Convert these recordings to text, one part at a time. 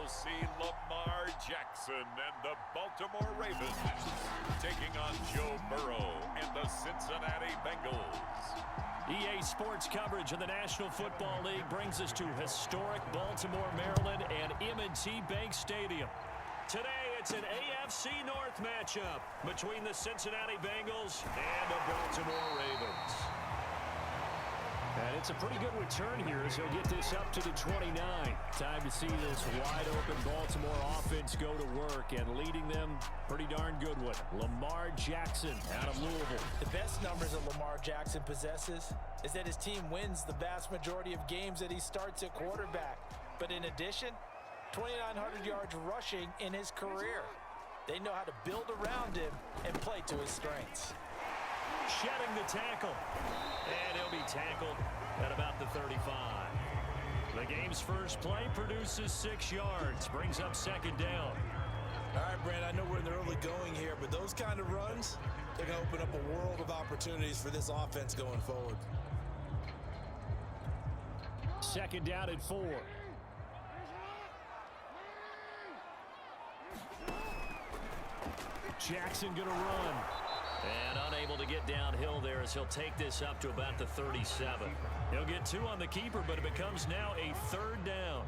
will see Lamar Jackson and the Baltimore Ravens taking on Joe Burrow and the Cincinnati Bengals. EA Sports coverage of the National Football League brings us to historic Baltimore, Maryland, and M&T Bank Stadium. Today, it's an AFC North matchup between the Cincinnati Bengals and the Baltimore Ravens. And it's a pretty good return here as he'll get this up to the 29. Time to see this wide-open Baltimore offense go to work, and leading them, pretty darn good one, Lamar Jackson out of Louisville. The best numbers that Lamar Jackson possesses is that his team wins the vast majority of games that he starts at quarterback. But in addition, 2,900 yards rushing in his career. They know how to build around him and play to his strengths. Shedding the tackle. And he'll be tackled at about the 35. The game's first play produces 6 yards. Brings up second down. All right, Brent, I know we're in the early going here, but those kind of runs, they're going to open up a world of opportunities for this offense going forward. Second down and 4. Jackson going to run. And unable to get downhill there as he'll take this up to about the 37. He'll get 2 on the keeper, but it becomes now a third down.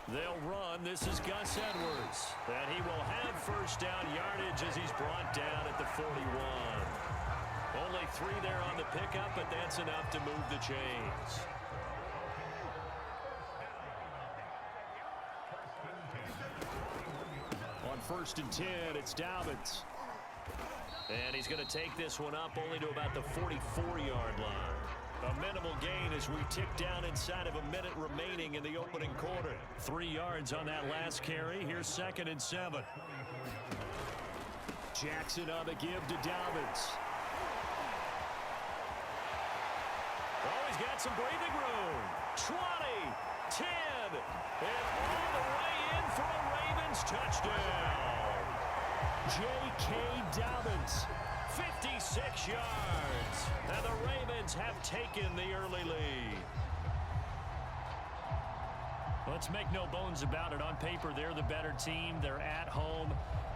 They'll run. This is Gus Edwards. And he will have first down yardage as he's brought down at the 41. Only 3 there on the pickup, but that's enough to move the chains. On 1st and 10, it's Dobbins. And he's going to take this one up only to about the 44-yard line. A minimal gain as we tick down inside of a minute remaining in the opening quarter. 3 yards on that last carry. Here's 2nd and 7. Jackson on the give to Dobbins. Oh, he's got some breathing room. 20, 10, and all the way in for a Ravens touchdown. J.K. Dobbins, 56 yards. And the Ravens have taken the early lead. Let's make no bones about it. On paper, they're the better team. They're at home.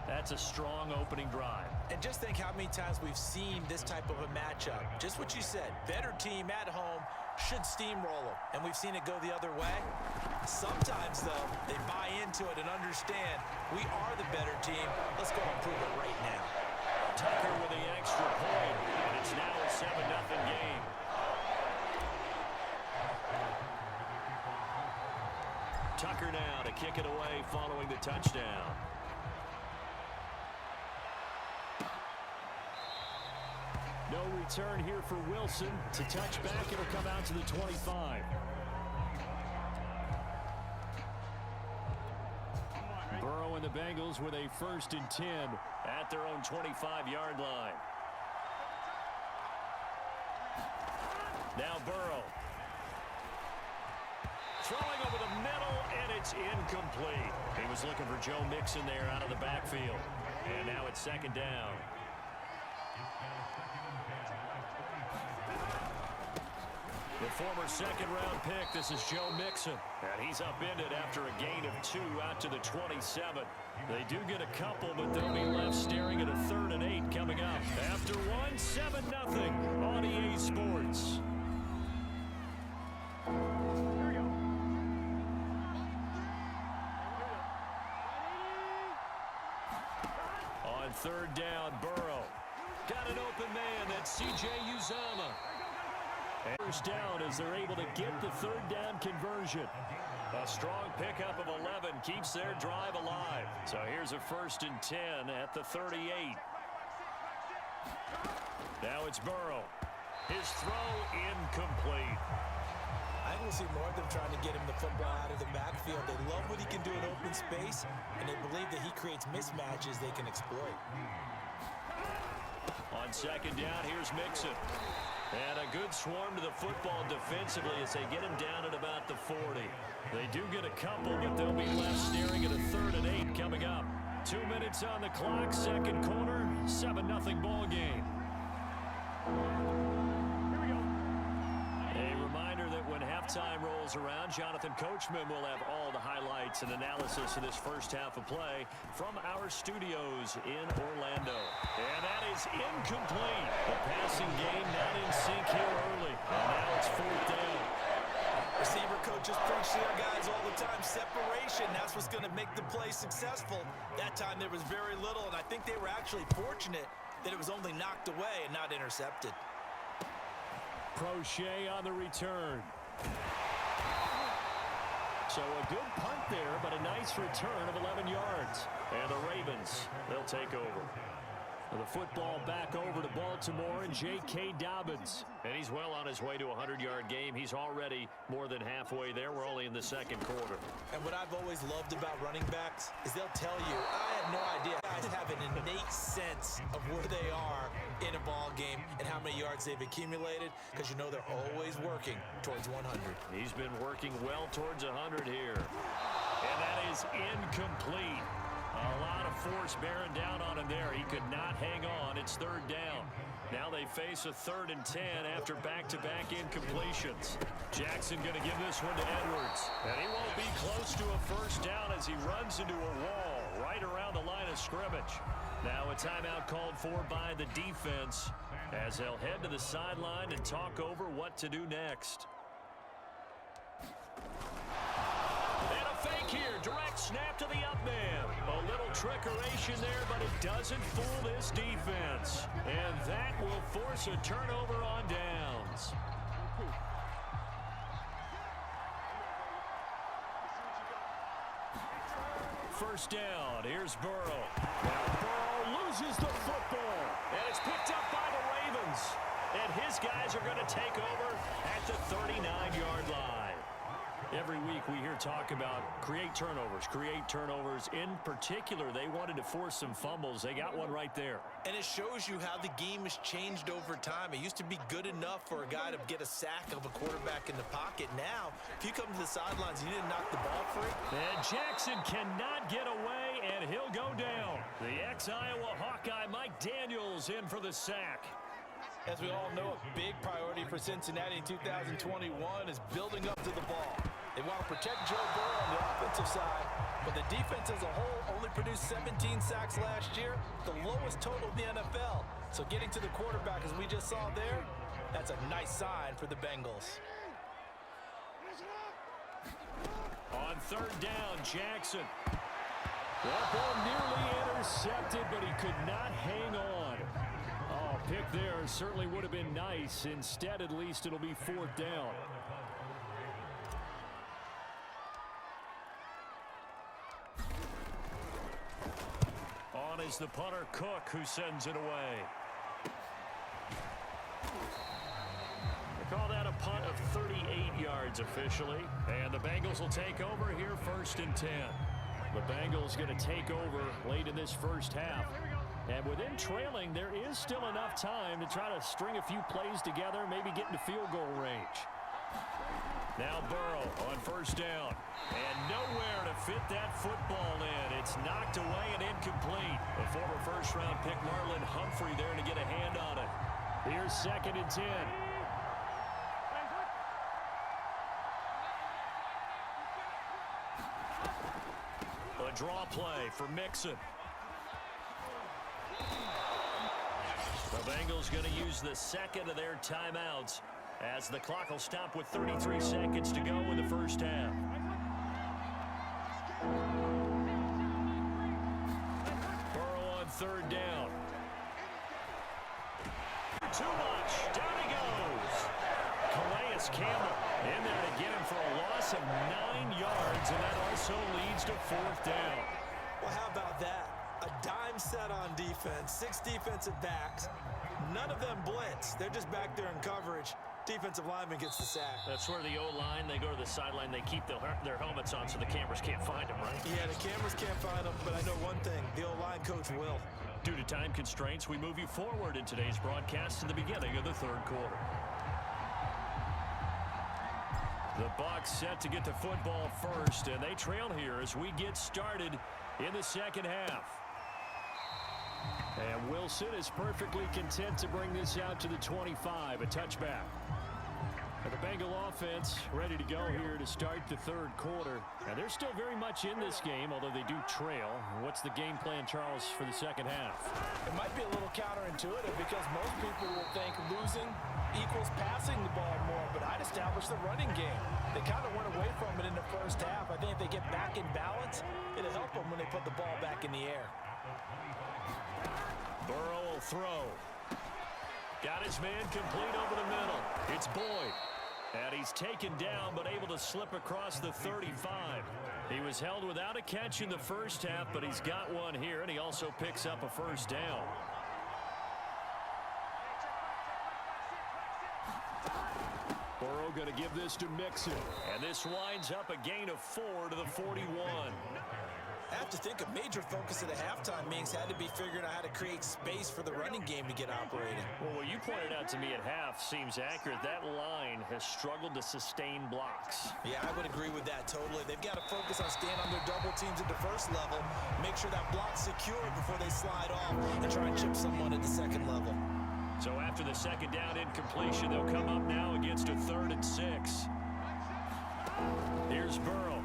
That's a strong opening drive. And just think how many times we've seen this type of a matchup. Just what you said, better team at home should steamroll them. And we've seen it go the other way. Sometimes, though, they buy into it and understand we are the better team. Let's go and prove it right now. Tucker with the extra point, and it's now a 7-0 game. Tucker now to kick it away following the touchdown. No return here for Wilson. To touch back, it'll come out to the 25. Burrow and the Bengals with a 1st and 10 at their own 25-yard line. Now Burrow. Throwing over the middle, and it's incomplete. He was looking for Joe Mixon there out of the backfield. And now it's 2nd down. The former 2nd-round pick, this is Joe Mixon. And he's upended after a gain of 2 out to the 27. They do get a couple, but they'll be left staring at a 3rd and 8 coming up. After 1, 7-0 on EA Sports. On 3rd down, Burrow. Got an open man, that's C.J. Uzomah. First down as they're able to get the 3rd down conversion. A strong pickup of 11 keeps their drive alive. So here's a 1st and 10 at the 38. Now it's Burrow. His throw incomplete. I think we'll see more of them trying to get him the football out of the backfield. They love what he can do in open space, and they believe that he creates mismatches they can exploit. On 2nd down, here's Mixon. And a good swarm to the football defensively as they get him down at about the 40. They do get a couple, but they'll be left staring at a 3rd and 8 coming up. 2 minutes on the clock, second quarter, 7-0 ball game. A reminder that when halftime rolls around, Jonathan Coachman will have all the highlights and analysis of this first half of play from our studios in Orlando. And that is incomplete. The passing game not in sync here early. And now it's fourth down. Receiver coaches preach to their guys all the time. Separation, that's what's going to make the play successful. That time there was very little, and I think they were actually fortunate that it was only knocked away and not intercepted. Crochet on the return. So a good punt there, but a nice return of 11 yards. And the Ravens, they'll take over. The football back over to Baltimore and J.K. Dobbins. And he's well on his way to a 100-yard game. He's already more than halfway there. We're only in the second quarter. And what I've always loved about running backs is they'll tell you, I have no idea. Guys have an innate sense of where they are in a ball game and how many yards they've accumulated, because you know they're always working towards 100. He's been working well towards 100 here. And that is incomplete. A lot of force bearing down on him there. He could not hang on. It's third down. Now they face a 3rd and 10 after back-to-back incompletions. Jackson going to give this one to Edwards. And he won't be close to a first down as he runs into a wall right around the line of scrimmage. Now a timeout called for by the defense as they'll head to the sideline and talk over what to do next. And a fake here. Direct snap to the up man. A little trickeration there, but it doesn't fool this defense. And that will force a turnover on downs. First down. Here's Burrow. Now Burrow loses the football. And it's picked up by the Ravens. And his guys are going to take over at the 39-yard line. Every week we hear talk about create turnovers. In particular, they wanted to force some fumbles. They got one right there. And it shows you how the game has changed over time. It used to be good enough for a guy to get a sack of a quarterback in the pocket. Now, if you come to the sidelines and you didn't knock the ball free. And Jackson cannot get away, and he'll go down. The ex-Iowa Hawkeye Mike Daniels in for the sack. As we all know, a big priority for Cincinnati in 2021 is building up to the ball. They want to protect Joe Burrow on the offensive side, but the defense as a whole only produced 17 sacks last year, the lowest total in the NFL. So getting to the quarterback, as we just saw there, that's a nice sign for the Bengals. On third down, Jackson. That ball nearly intercepted, but he could not hang on. Oh, pick there certainly would have been nice. Instead, at least, it'll be fourth down. On is the punter, Cook, who sends it away. They call that a punt of 38 yards officially. And the Bengals will take over here 1st and 10. The Bengals going to take over late in this first half. And within trailing, there is still enough time to try to string a few plays together, maybe get into field goal range. Now Burrow on first down. And nowhere to fit that football in. It's knocked away and incomplete. The former first-round pick Marlon Humphrey there to get a hand on it. Here's 2nd and 10. A draw play for Mixon. The Bengals going to use the second of their timeouts as the clock will stop with 33 seconds to go in the first half. Burrow on third down. Too much. Down he goes. Calais Campbell in there to get him for a loss of 9 yards, and that also leads to fourth down. Well, how about that? A dime set on defense, 6 defensive backs. None of them blitz. They're just back there in coverage. Defensive lineman gets the sack. That's where the O-line, they go to the sideline, they keep their helmets on so the cameras can't find them, right? Yeah, the cameras can't find them, but I know one thing. The O-line coach will. Due to time constraints, we move you forward in today's broadcast to the beginning of the third quarter. The Bucs set to get the football first, and they trail here as we get started in the second half. And Wilson is perfectly content to bring this out to the 25, a touchback. And the Bengal offense ready to go here to start the third quarter. And they're still very much in this game, although they do trail. What's the game plan, Charles, for the second half? It might be a little counterintuitive because most people will think losing equals passing the ball more, but I'd establish the running game. They kind of went away from it in the first half. I think if they get back in balance, it'll help them when they put the ball back in the air. Burrow will throw. Got his man complete over the middle. It's Boyd. And he's taken down, but able to slip across the 35. He was held without a catch in the first half, but he's got one here, and he also picks up a first down. Burrow going to give this to Mixon. And this winds up a gain of 4 to the 41. I have to think a major focus at the halftime means had to be figuring out how to create space for the running game to get operating. Well, what you pointed out to me at half seems accurate. That line has struggled to sustain blocks. Yeah, I would agree with that totally. They've got to focus on staying on their double teams at the first level, make sure that block's secure before they slide off and try and chip someone at the second level. So after the second down incompletion, they'll come up now against a 3rd and 6. Here's Burrow.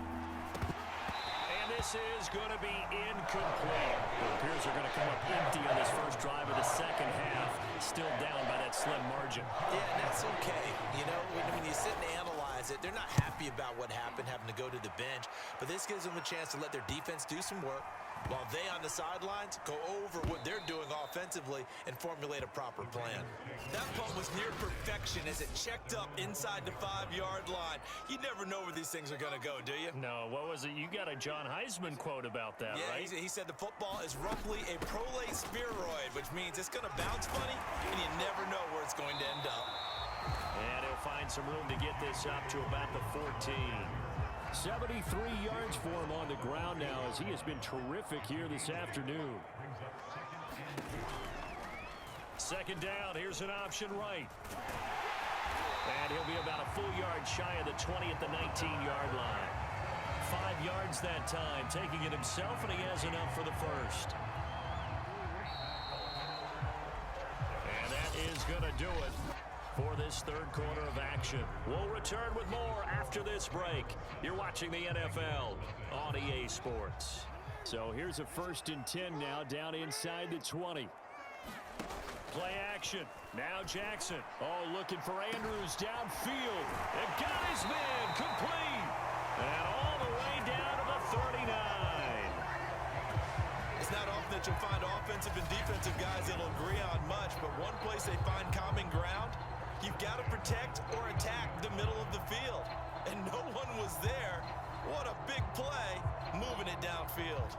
This is going to be incomplete. It appears they're going to come up empty on this first drive of the second half. Still down by that slim margin. Yeah, and that's okay. You know, when you sit and analyze it, they're not happy about what happened, having to go to the bench. But this gives them a chance to let their defense do some work while they on the sidelines go over what they're doing offensively and formulate a proper plan. That punt was near perfection as it checked up inside the 5-yard line. You never know where these things are going to go, do you? No, what was it? You got a John Heisman quote about that, yeah, right? He said the football is roughly a prolate spheroid, which means it's going to bounce funny, and you never know where it's going to end up. And he'll find some room to get this up to about the 14. 73 yards for him on the ground now as he has been terrific here this afternoon. Second down, here's an option right. And he'll be about a full yard shy of the 20 at the 19-yard line. 5 yards that time, taking it himself, and he has enough for the first. And that is going to do it for this third quarter of action. We'll return with more after this break. You're watching the NFL on EA Sports. So here's a 1st and 10 now, down inside the 20. Play action. Now Jackson. Oh, looking for Andrews downfield. And got his man complete. And all the way down to the 39. It's not often that you'll find offensive and defensive guys that'll agree on much, but one place they find common ground, you've got to protect or attack the middle of the field. And no one was there. What a big play, moving it downfield.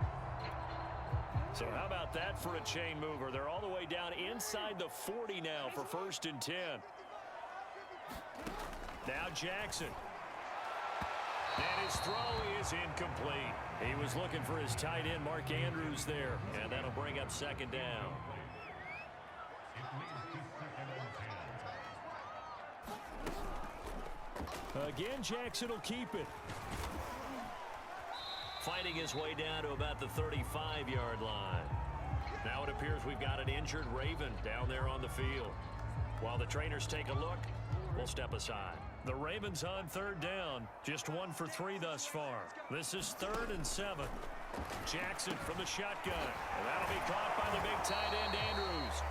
So how about that for a chain mover? They're all the way down inside the 40 now for 1st and 10. Now Jackson. And his throw is incomplete. He was looking for his tight end, Mark Andrews, there. And that'll bring up 2nd down. Again, Jackson will keep it. Fighting his way down to about the 35-yard line. Now it appears we've got an injured Raven down there on the field. While the trainers take a look, we'll step aside. The Ravens on 3rd down, just 1 for 3 thus far. This is 3rd and 7. Jackson from the shotgun. And that'll be caught by the big tight end, Andrews.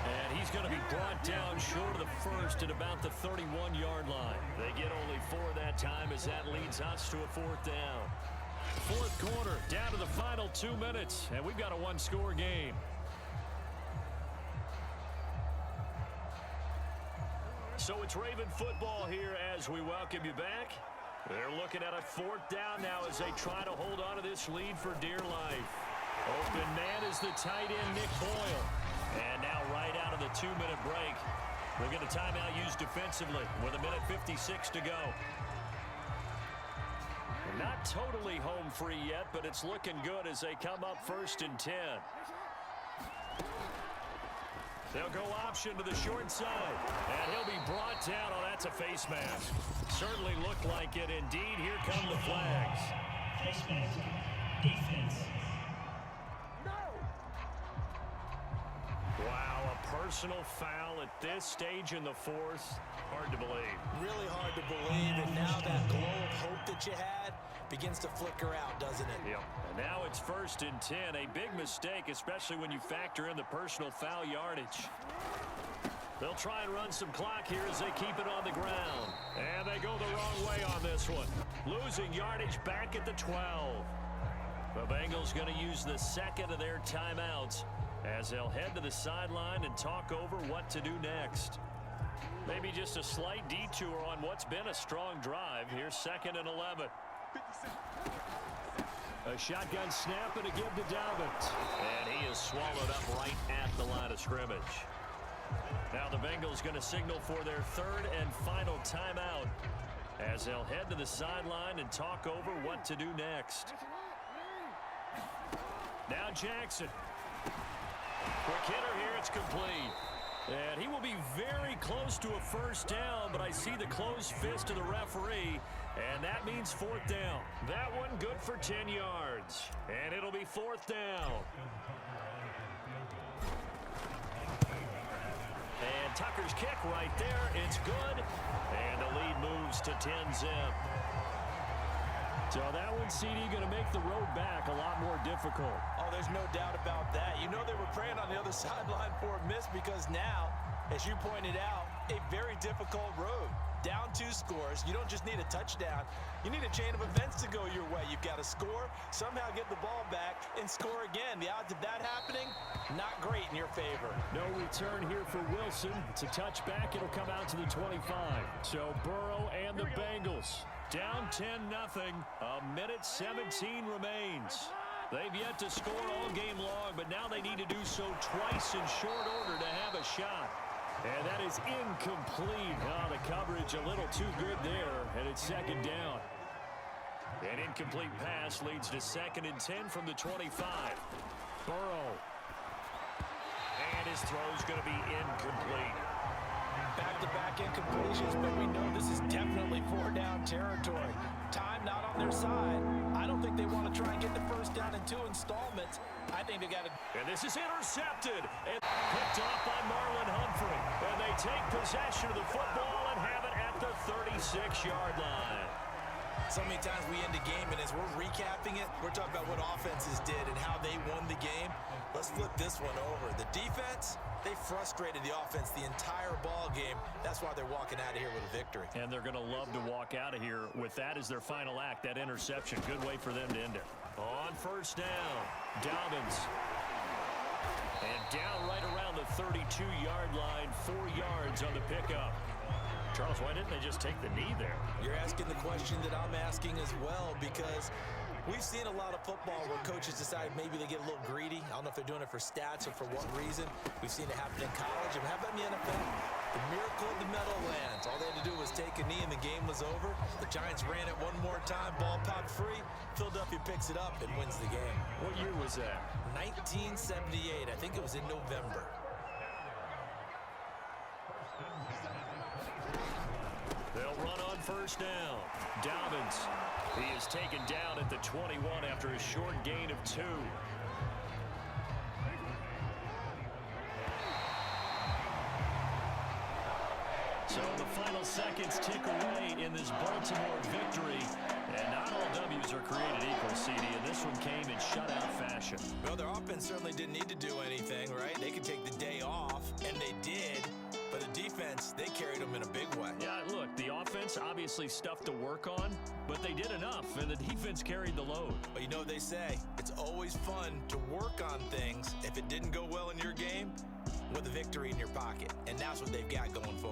And he's going to be brought down short of the first at about the 31-yard line. They get only 4 that time as that leads us to a 4th down. 4th quarter, down to the final 2 minutes, and we've got a 1-score game. So it's Raven football here as we welcome you back. They're looking at a 4th down now as they try to hold on to this lead for dear life. Open man is the tight end, Nick Boyle. And now right out of the 2-minute break, we'll get a timeout used defensively with 1:56 to go. Not totally home free yet, but it's looking good as they come up 1st and 10. They'll go option to the short side, and he'll be brought down. Oh, that's a face mask. Certainly looked like it. Indeed, here come the flags. Wow, a personal foul at this stage in the fourth. Hard to believe. Really hard to believe, and now that glow of hope that you had begins to flicker out, doesn't it? Yep. And now it's 1st and 10. A big mistake, especially when you factor in the personal foul yardage. They'll try and run some clock here as they keep it on the ground. And they go the wrong way on this one. Losing yardage back at the 12. The Bengals going to use the second of their timeouts as they'll head to the sideline and talk over what to do next. Maybe just a slight detour on what's been a strong drive. Here's 2nd and 11. A shotgun snap and a give to Dobbins. And he is swallowed up right at the line of scrimmage. Now the Bengals going to signal for their 3rd and final timeout as they'll head to the sideline and talk over what to do next. Now Jackson. Quick hitter here, it's complete. And he will be very close to a 1st down, but I see the closed fist of the referee, and that means 4th down. That one good for 10 yards, and it'll be 4th down. And Tucker's kick right there, it's good, and the lead moves to 10-zip. So that one, CD, going to make the road back a lot more difficult. Oh, there's no doubt about that. You know they were praying on the other sideline for a miss because now, as you pointed out, a very difficult road. Down 2 scores. You don't just need a touchdown. You need a chain of events to go your way. You've got to score, somehow get the ball back, and score again. The odds of that happening, not great in your favor. No return here for Wilson. It's a touchback. It'll come out to the 25. So Burrow and the Bengals down 10-0. A minute 17 remains. They've yet to score all game long, but now they need to do so twice in short order to have a shot. And that is incomplete. Oh, the coverage a little too good there, and it's 2nd down. An incomplete pass leads to 2nd and 10 from the 25. Burrow. And his throw's going to be incomplete. Back-to-back incompletions, but we know this is definitely 4-down territory. Time not on their side. I don't think they want to try and get the 1st down in 2 installments. I think they got to... And this is intercepted and picked off by Marlon Humphrey. And they take possession of the football and have it at the 36-yard line. So many times we end the game, and as we're recapping it, we're talking about what offenses did and how they won the game. Let's flip this one over. The defense, they frustrated the offense the entire ball game. That's why they're walking out of here with a victory. And they're going to love to walk out of here with that as their final act, that interception. Good way for them to end it. On 1st down, Dobbins. And down right around the 32-yard line, 4 yards on the pickup. Charles, why didn't they just take the knee there? You're asking the question that I'm asking as well, because we've seen a lot of football where coaches decide maybe they get a little greedy. I don't know if they're doing it for stats or for what reason. We've seen it happen in college. And how about in the NFL? The miracle of the Meadowlands. All they had to do was take a knee and the game was over. The Giants ran it one more time. Ball popped free. Philadelphia picks it up and wins the game. What year was that? 1978. I think it was in November. They'll run on 1st down. Dobbins. He is taken down at the 21 after a short gain of 2. So the final seconds tick away in this Baltimore victory. And not all W's are created equal, CD, and this one came in shutout fashion. Well, their offense certainly didn't need to do anything, right? They could take the day off, and they did. But the defense, they carried them in a big way. Yeah, look, the offense obviously stuff to work on, but they did enough, and the defense carried the load. But you know what they say, it's always fun to work on things if it didn't go well in your game with a victory in your pocket. And that's what they've got going forward.